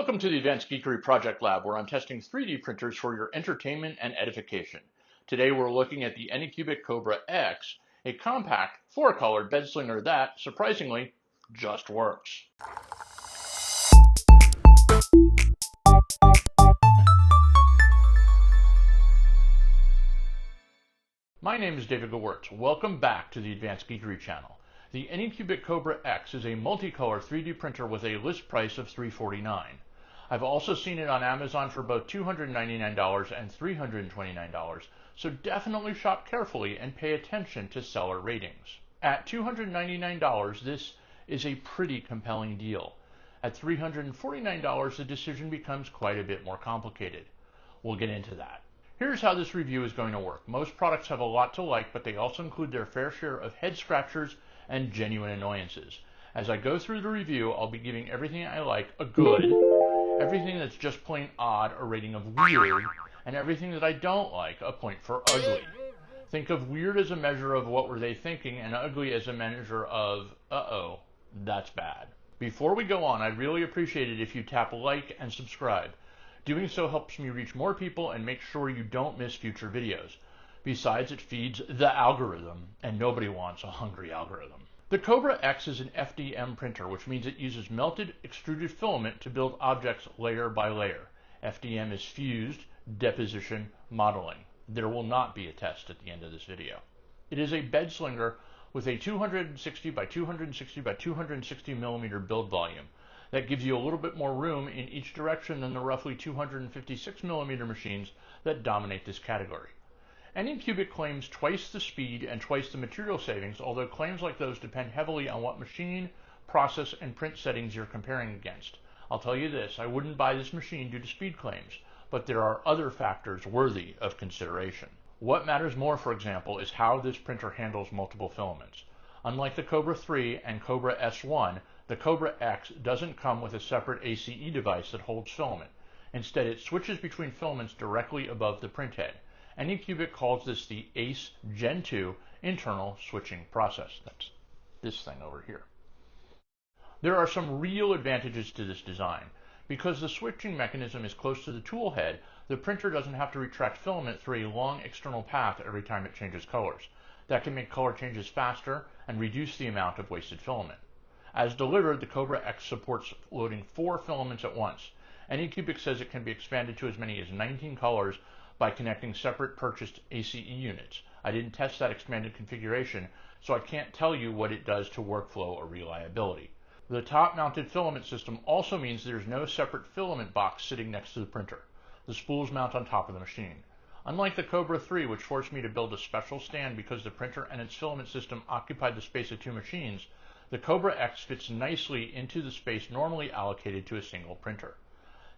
Welcome to the Advanced Geekery Project Lab, where I'm testing 3D printers for your entertainment and edification. Today we're looking at the Anycubic Kobra X, a compact, four-colored bed slinger that, surprisingly, just works. My name is David Gewirtz. Welcome back to the Advanced Geekery channel. The Anycubic Kobra X is a multicolor 3D printer with a list price of $349. I've also seen it on Amazon for both $299 and $329, so definitely shop carefully and pay attention to seller ratings. At $299, this is a pretty compelling deal. At $349, the decision becomes quite a bit more complicated. We'll get into that. Here's how this review is going to work. Most products have a lot to like, but they also include their fair share of head scratchers and genuine annoyances. As I go through the review, I'll be giving everything I like a good, everything that's just plain odd a rating of weird, and everything that I don't like a point for ugly. Think of weird as a measure of what were they thinking, and ugly as a measure of, uh-oh, that's bad. Before we go on, I'd really appreciate it if you tap like and subscribe. Doing so helps me reach more people and make sure you don't miss future videos. Besides, it feeds the algorithm, and nobody wants a hungry algorithm. The Kobra X is an FDM printer, which means it uses melted extruded filament to build objects layer by layer. FDM is fused deposition modeling. There will not be a test at the end of this video. It is a bed slinger with a 260 by 260 by 260 millimeter build volume. That gives you a little bit more room in each direction than the roughly 256 millimeter machines that dominate this category. Anycubic claims twice the speed and twice the material savings, although claims like those depend heavily on what machine, process, and print settings you're comparing against. I'll tell you this, I wouldn't buy this machine due to speed claims, but there are other factors worthy of consideration. What matters more, for example, is how this printer handles multiple filaments. Unlike the Kobra 3 and Kobra S1, the Kobra X doesn't come with a separate ACE device that holds filament. Instead, it switches between filaments directly above the printhead. Anycubic calls this the ACE Gen 2 internal switching process. That's this thing over here. There are some real advantages to this design. Because the switching mechanism is close to the tool head, the printer doesn't have to retract filament through a long external path every time it changes colors. That can make color changes faster and reduce the amount of wasted filament. As delivered, the Kobra X supports loading 4 filaments at once. Anycubic says it can be expanded to as many as 19 colors by connecting separate purchased ACE units. I didn't test that expanded configuration, so I can't tell you what it does to workflow or reliability. The top-mounted filament system also means there's no separate filament box sitting next to the printer. The spools mount on top of the machine. Unlike the Kobra 3, which forced me to build a special stand because the printer and its filament system occupied the space of 2 machines, the Kobra X fits nicely into the space normally allocated to a single printer.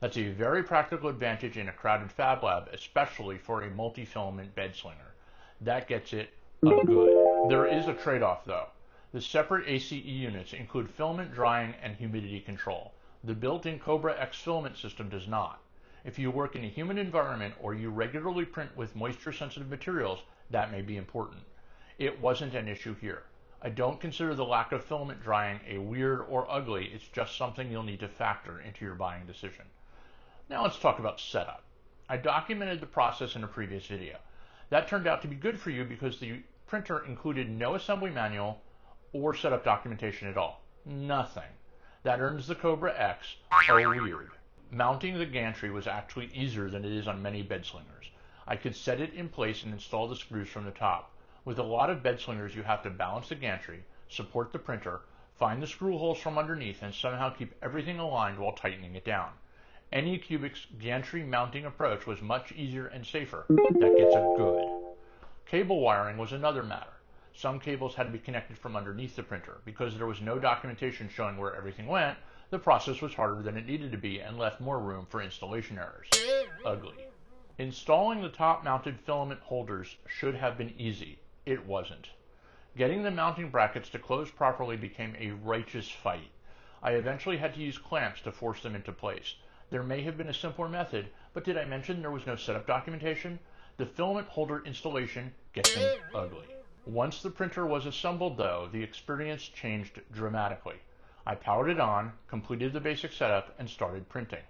That's a very practical advantage in a crowded fab lab, especially for a multi-filament bed slinger. That gets it a good. There is a trade-off though. The separate ACE units include filament drying and humidity control. The built-in Kobra X filament system does not. If you work in a humid environment or you regularly print with moisture-sensitive materials, that may be important. It wasn't an issue here. I don't consider the lack of filament drying a weird or ugly, it's just something you'll need to factor into your buying decision. Now let's talk about setup. I documented the process in a previous video. That turned out to be good for you because the printer included no assembly manual or setup documentation at all. Nothing. That earns the Kobra X a weird. Mounting the gantry was actually easier than it is on many bed slingers. I could set it in place and install the screws from the top. With a lot of bed slingers, you have to balance the gantry, support the printer, find the screw holes from underneath, and somehow keep everything aligned while tightening it down. Anycubic's gantry mounting approach was much easier and safer. That gets a good. Cable wiring was another matter. Some cables had to be connected from underneath the printer. Because there was no documentation showing where everything went, the process was harder than it needed to be and left more room for installation errors. Ugly. Installing the top-mounted filament holders should have been easy. It wasn't. Getting the mounting brackets to close properly became a righteous fight. I eventually had to use clamps to force them into place. There may have been a simpler method, but did I mention there was no setup documentation? The filament holder installation gets them ugly. Once the printer was assembled though, the experience changed dramatically. I powered it on, completed the basic setup, and started printing.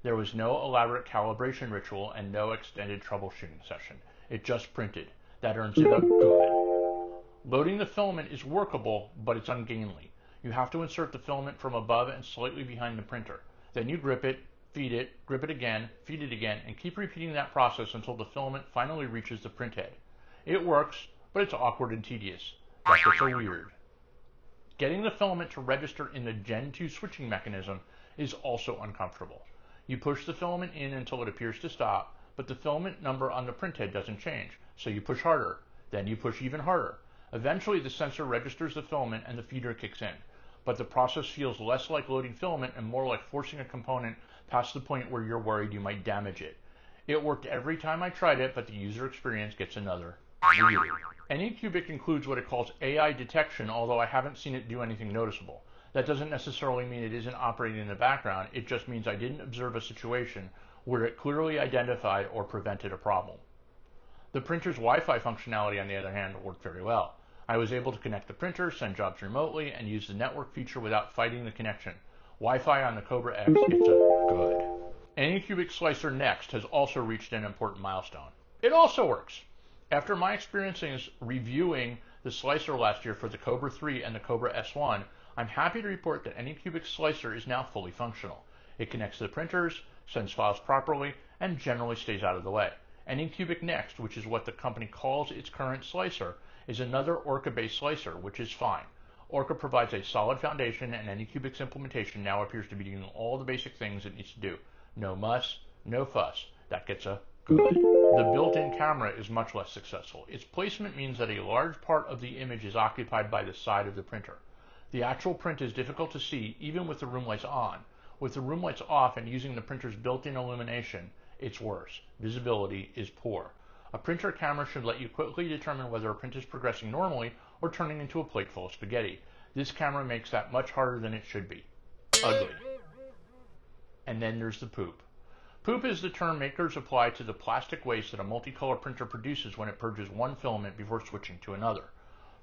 There was no elaborate calibration ritual and no extended troubleshooting session. It just printed. That earns it a good. Loading the filament is workable, but it's ungainly. You have to insert the filament from above and slightly behind the printer. Then you grip it, feed it, grip it again, feed it again, and keep repeating that process until the filament finally reaches the printhead. It works, but it's awkward and tedious. That's what's so weird. Getting the filament to register in the Gen 2 switching mechanism is also uncomfortable. You push the filament in until it appears to stop, but the filament number on the printhead doesn't change, so you push harder. Then you push even harder. Eventually the sensor registers the filament and the feeder kicks in, but the process feels less like loading filament and more like forcing a component past the point where you're worried you might damage it. It worked every time I tried it, but the user experience gets another weird. Anycubic includes what it calls AI detection, although I haven't seen it do anything noticeable. That doesn't necessarily mean it isn't operating in the background, it just means I didn't observe a situation where it clearly identified or prevented a problem. The printer's Wi-Fi functionality, on the other hand, worked very well. I was able to connect the printer, send jobs remotely, and use the network feature without fighting the connection. Wi-Fi on the Kobra X, it's a good. Anycubic Slicer Next has also reached an important milestone. It also works. After my experiences reviewing the slicer last year for the Kobra 3 and the Kobra S1, I'm happy to report that Anycubic Slicer is now fully functional. It connects to the printers, sends files properly, and generally stays out of the way. Anycubic Next, which is what the company calls its current slicer, is another Orca-based slicer, which is fine. Orca provides a solid foundation, and Anycubic's implementation now appears to be doing all the basic things it needs to do. No muss, no fuss. That gets a good. The built-in camera is much less successful. Its placement means that a large part of the image is occupied by the side of the printer. The actual print is difficult to see even with the room lights on. With the room lights off and using the printer's built-in illumination, it's worse. Visibility is poor. A printer camera should let you quickly determine whether a print is progressing normally or turning into a plate full of spaghetti. This camera makes that much harder than it should be. Ugly. And then there's the poop. Poop is the term makers apply to the plastic waste that a multicolor printer produces when it purges one filament before switching to another.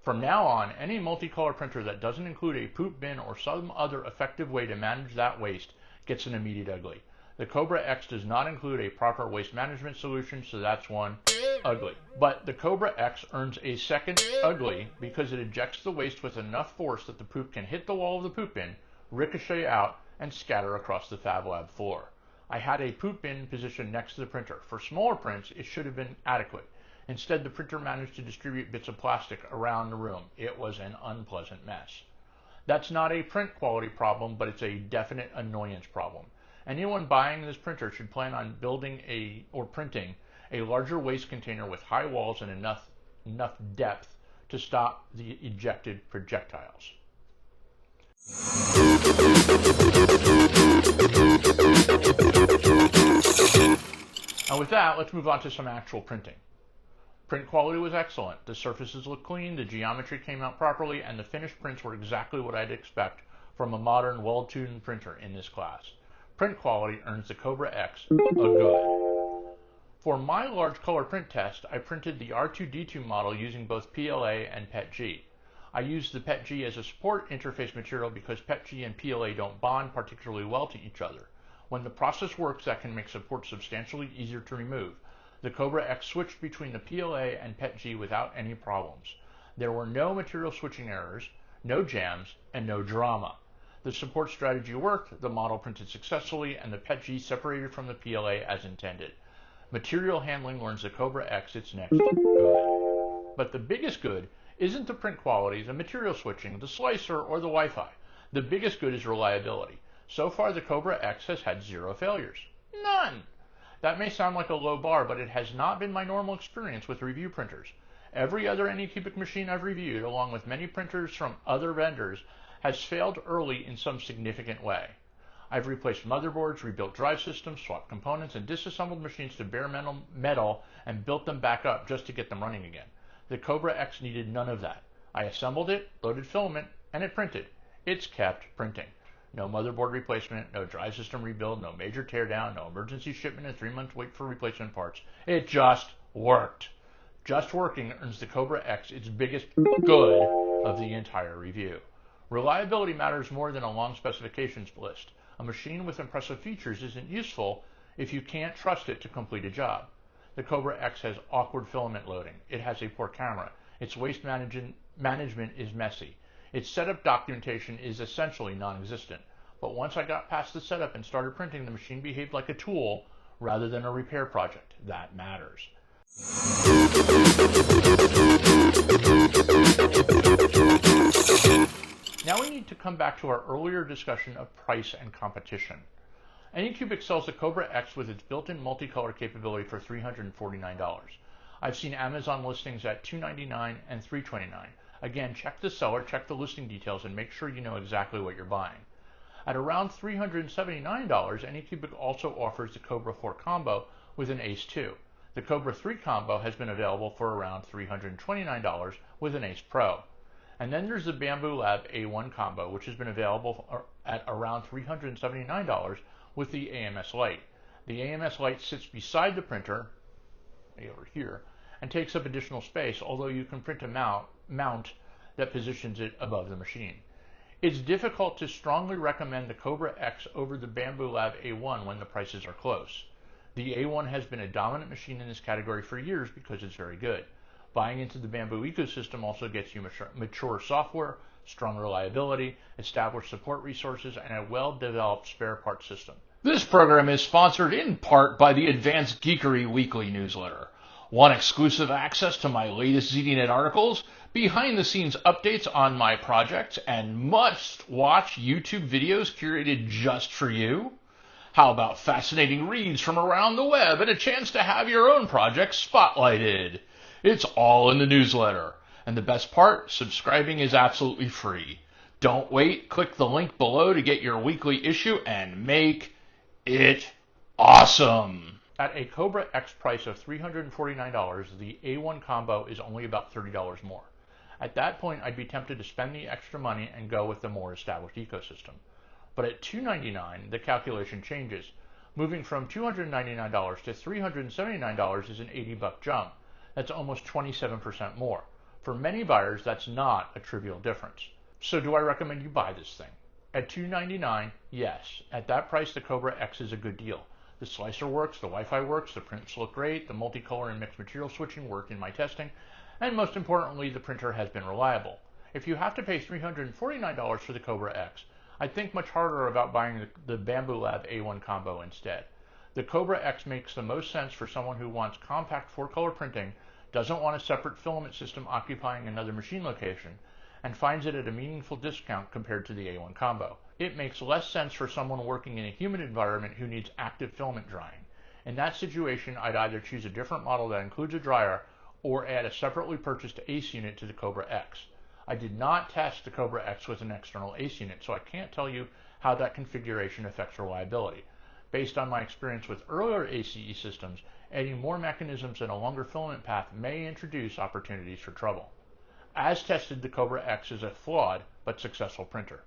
From now on, any multicolor printer that doesn't include a poop bin or some other effective way to manage that waste gets an immediate ugly. The Kobra X does not include a proper waste management solution, so that's one ugly. But the Kobra X earns a second ugly because it ejects the waste with enough force that the poop can hit the wall of the poop bin, ricochet out, and scatter across the Fab Lab floor. I had a poop bin positioned next to the printer. For smaller prints, it should have been adequate. Instead, the printer managed to distribute bits of plastic around the room. It was an unpleasant mess. That's not a print quality problem, but it's a definite annoyance problem. Anyone buying this printer should plan on building or printing a larger waste container with high walls and enough depth to stop the ejected projectiles. And with that, let's move on to some actual printing. Print quality was excellent. The surfaces looked clean, the geometry came out properly, and the finished prints were exactly what I'd expect from a modern, well-tuned printer in this class. Print quality earns the Kobra X a good. For my large color print test, I printed the R2D2 model using both PLA and PETG. I used the PETG as a support interface material because PETG and PLA don't bond particularly well to each other. When the process works, that can make support substantially easier to remove. The Kobra X switched between the PLA and PETG without any problems. There were no material switching errors, no jams, and no drama. The support strategy worked, the model printed successfully, and the PETG separated from the PLA as intended. Material handling earns the Kobra X its next good. But the biggest good isn't the print quality, the material switching, the slicer, or the Wi-Fi. The biggest good is reliability. So far, the Kobra X has had 0 failures. None! That may sound like a low bar, but it has not been my normal experience with review printers. Every other Anycubic machine I've reviewed, along with many printers from other vendors, has failed early in some significant way. I've replaced motherboards, rebuilt drive systems, swapped components, and disassembled machines to bare metal and built them back up just to get them running again. The Kobra X needed none of that. I assembled it, loaded filament, and it printed. It's kept printing. No motherboard replacement, no drive system rebuild, no major teardown, no emergency shipment and 3 months wait for replacement parts. It just worked. Just working earns the Kobra X its biggest good of the entire review. Reliability matters more than a long specifications list. A machine with impressive features isn't useful if you can't trust it to complete a job. The Kobra X has awkward filament loading. It has a poor camera. Its waste management is messy. Its setup documentation is essentially non-existent. But once I got past the setup and started printing, the machine behaved like a tool rather than a repair project. That matters. Now we need to come back to our earlier discussion of price and competition. Anycubic sells the Kobra X with its built-in multicolor capability for $349. I've seen Amazon listings at $299 and $329. Again, check the seller, check the listing details, and make sure you know exactly what you're buying. At around $379, Anycubic also offers the Kobra 4 combo with an Ace 2. The Kobra 3 combo has been available for around $329 with an Ace Pro. And then there's the Bambu Lab A1 combo, which has been available at around $379 with the AMS Lite. The AMS Lite sits beside the printer, over here, and takes up additional space, although you can print a mount that positions it above the machine. It's difficult to strongly recommend the Kobra X over the Bambu Lab A1 when the prices are close. The A1 has been a dominant machine in this category for years because it's very good. Buying into the Bambu ecosystem also gets you mature software, strong reliability, established support resources, and a well-developed spare parts system. This program is sponsored in part by the Advanced Geekery weekly newsletter. Want exclusive access to my latest ZDNet articles, behind-the-scenes updates on my projects, and must-watch YouTube videos curated just for you? How about fascinating reads from around the web and a chance to have your own project spotlighted? It's all in the newsletter. And the best part, subscribing is absolutely free. Don't wait, click the link below to get your weekly issue and make it awesome. At a Kobra X price of $349, the A1 combo is only about $30 more. At that point, I'd be tempted to spend the extra money and go with the more established ecosystem. But at $299, the calculation changes. Moving from $299 to $379 is an $80 jump. That's almost 27% more. For many buyers, that's not a trivial difference. So do I recommend you buy this thing? At $299, yes. At that price, the Kobra X is a good deal. The slicer works, the Wi-Fi works, the prints look great, the multicolor and mixed material switching worked in my testing, and most importantly, the printer has been reliable. If you have to pay $349 for the Kobra X, I'd think much harder about buying the Bambu Lab A1 combo instead. The Kobra X makes the most sense for someone who wants compact 4-color printing, doesn't want a separate filament system occupying another machine location, and finds it at a meaningful discount compared to the A1 combo. It makes less sense for someone working in a humid environment who needs active filament drying. In that situation, I'd either choose a different model that includes a dryer or add a separately purchased ACE unit to the Kobra X. I did not test the Kobra X with an external ACE unit, so I can't tell you how that configuration affects reliability. Based on my experience with earlier ACE systems, adding more mechanisms and a longer filament path may introduce opportunities for trouble. As tested, the Kobra X is a flawed but successful printer.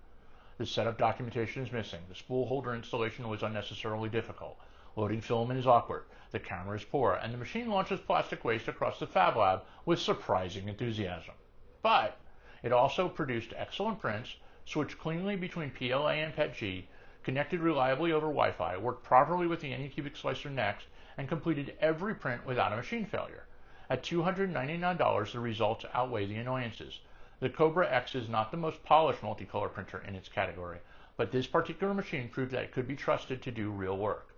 The setup documentation is missing. The spool holder installation was unnecessarily difficult. Loading filament is awkward. The camera is poor, and the machine launches plastic waste across the Fab Lab with surprising enthusiasm. But it also produced excellent prints, switched cleanly between PLA and PETG, connected reliably over Wi-Fi, worked properly with the Anycubic Slicer Next, and completed every print without a machine failure. At $299, the results outweigh the annoyances. The Kobra X is not the most polished multicolor printer in its category, but this particular machine proved that it could be trusted to do real work.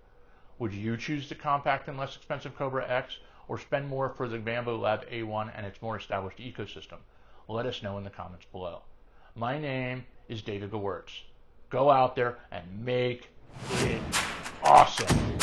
Would you choose the compact and less expensive Kobra X, or spend more for the Bambu Lab A1 and its more established ecosystem? Let us know in the comments below. My name is David Gewirtz. Go out there and make it awesome.